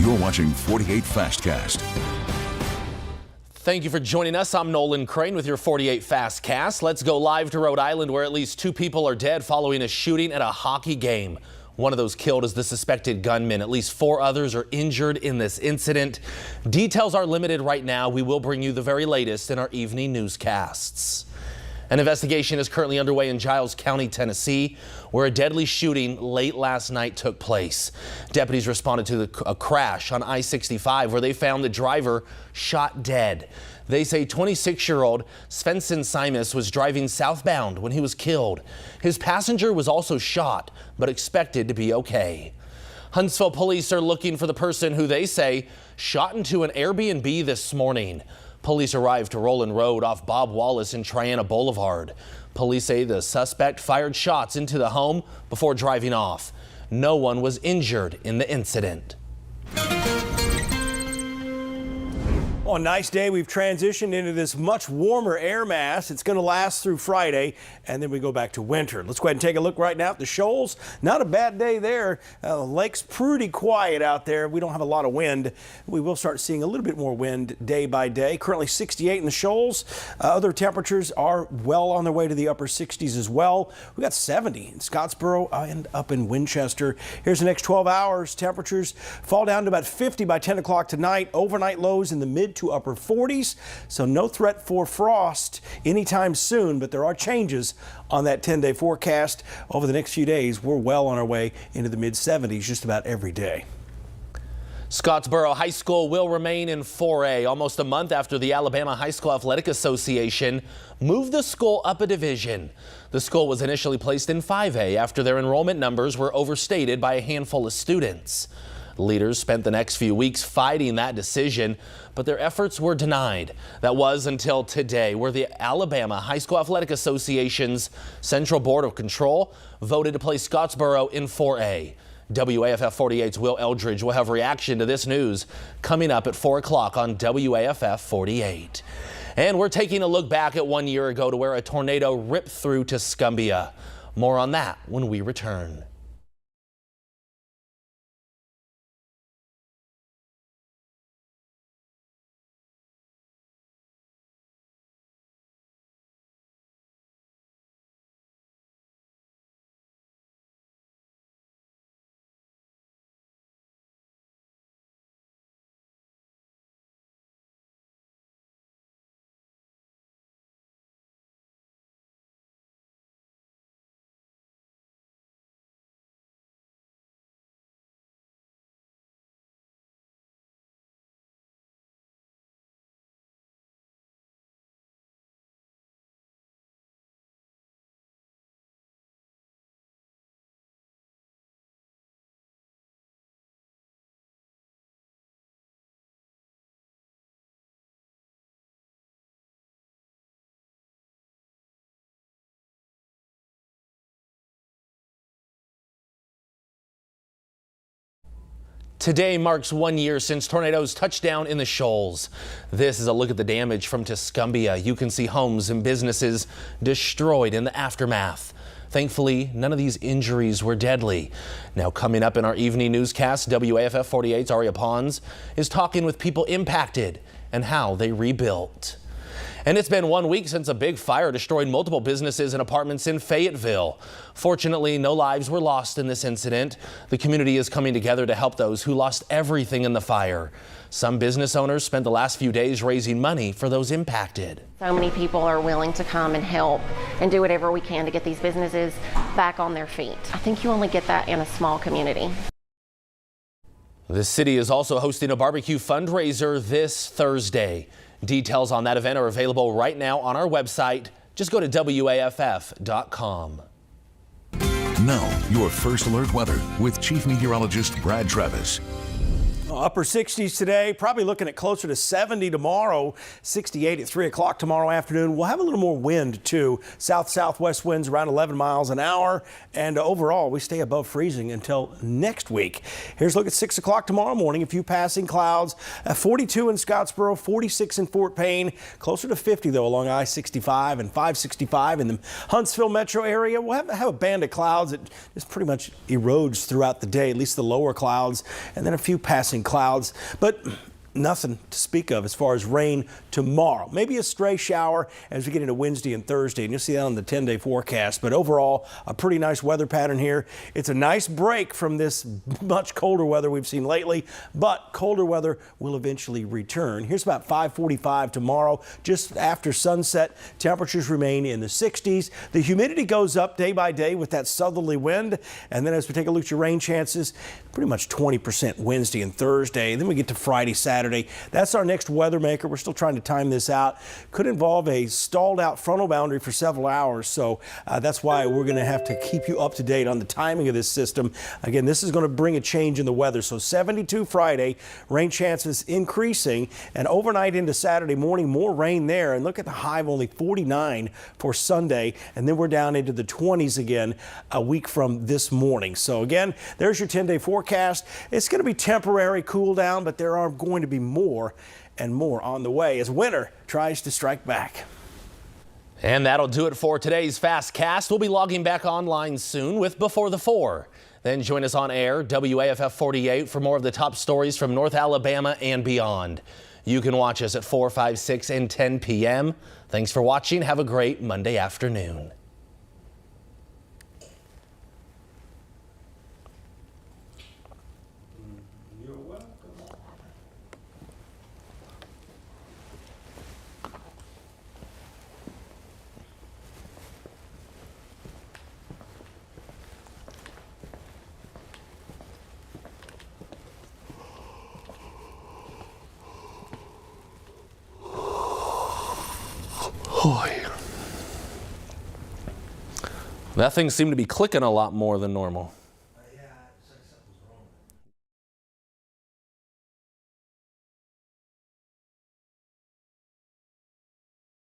You're watching 48 Fastcast. Thank you for joining us. I'm Nolan Crane with your 48 Fastcast. Let's go live to Rhode Island, where at least 2 people are dead following a shooting at a hockey game. One of those killed is the suspected gunman. At least 4 others are injured in this incident. Details are limited right now. We will bring you the very latest in our evening newscasts. An investigation is currently underway in Giles County, Tennessee, where a deadly shooting late last night took place. Deputies responded to a crash on I-65 where they found the driver shot dead. They say 26-year-old Svensson Simus was driving southbound when he was killed. His passenger was also shot, but expected to be okay. Huntsville police are looking for the person who they say shot into an Airbnb this morning. Police arrived to Roland Road off Bob Wallace and Triana Boulevard. Police say the suspect fired shots into the home before driving off. No one was injured in the incident. On a nice day, we've transitioned into this much warmer air mass. It's going to last through Friday, and then we go back to winter. Let's go ahead and take a look right now at the Shoals. Not a bad day there. The lake's pretty quiet out there. We don't have a lot of wind. We will start seeing a little bit more wind day by day. Currently 68 in the Shoals. Other temperatures are well on their way to the upper 60s as well. We got 70 in Scottsboro and up in Winchester. Here's the next 12 hours. Temperatures fall down to about 50 by 10 o'clock tonight. Overnight lows in the mid to upper 40s, so no threat for frost anytime soon, but there are changes on that 10-day forecast. Over the next few days, we're well on our way into the mid 70s just about every day. Scottsboro High School will remain in 4A almost a month after the Alabama High School Athletic Association moved the school up a division. The school was initially placed in 5A after their enrollment numbers were overstated by a handful of students. Leaders spent the next few weeks fighting that decision, but their efforts were denied. That was until today, where the Alabama High School Athletic Association's Central Board of Control voted to place Scottsboro in 4A. WAFF 48's Will Eldridge will have reaction to this news coming up at 4 o'clock on WAFF 48. And we're taking a look back at 1 year ago to where a tornado ripped through Tuscumbia. More on that when we return. Today marks 1 year since tornadoes touched down in the Shoals. This is a look at the damage from Tuscumbia. You can see homes and businesses destroyed in the aftermath. Thankfully, none of these injuries were deadly. Now coming up in our evening newscast, WAFF 48's Aria Pons is talking with people impacted and how they rebuilt. And it's been 1 week since a big fire destroyed multiple businesses and apartments in Fayetteville. Fortunately, no lives were lost in this incident. The community is coming together to help those who lost everything in the fire. Some business owners spent the last few days raising money for those impacted. So many people are willing to come and help and do whatever we can to get these businesses back on their feet. I think you only get that in a small community. The city is also hosting a barbecue fundraiser this Thursday. Details on that event are available right now on our website. Just go to WAFF.com. Now, your first alert weather with Chief Meteorologist Brad Travis. Upper 60s today, probably looking at closer to 70 tomorrow, 68 at 3 o'clock tomorrow afternoon. We'll have a little more wind too. South-southwest winds around 11 miles an hour. And overall, we stay above freezing until next week. Here's a look at 6 o'clock tomorrow morning. A few passing clouds. 42 in Scottsboro, 46 in Fort Payne. Closer to 50 though along I-65 and 565 in the Huntsville metro area. We'll have a band of clouds that just pretty much erodes throughout the day, at least the lower clouds. And then a few passing and clouds, but nothing to speak of as far as rain tomorrow. Maybe a stray shower as we get into Wednesday and Thursday, and you'll see that on the 10-day forecast. But overall, a pretty nice weather pattern here. It's a nice break from this much colder weather we've seen lately, but colder weather will eventually return. Here's about 5:45 tomorrow, just after sunset. Temperatures remain in the 60s. The humidity goes up day by day with that southerly wind. And then as we take a look at your rain chances, pretty much 20% Wednesday and Thursday. Then we get to Friday, Saturday. That's our next weather maker. We're still trying to time this out. Could involve a stalled out frontal boundary for several hours. So that's why we're going to have to keep you up to date on the timing of this system. Again, this is going to bring a change in the weather. So 72 Friday, rain chances increasing, and overnight into Saturday morning, more rain there. And look at the high of only 49 for Sunday. And then we're down into the 20s again a week from this morning. So again, there's your 10-day forecast. It's going to be temporary cool down, but there are going to be more and more on the way as winter tries to strike back. And that'll do it for today's Fast Cast. We'll be logging back online soon with Before the 4. Then join us on air, WAFF 48, for more of the top stories from North Alabama and beyond. You can watch us at 4, 5, 6, and 10 p.m. Thanks for watching. Have a great Monday afternoon. That thing seemed to be clicking a lot more than normal.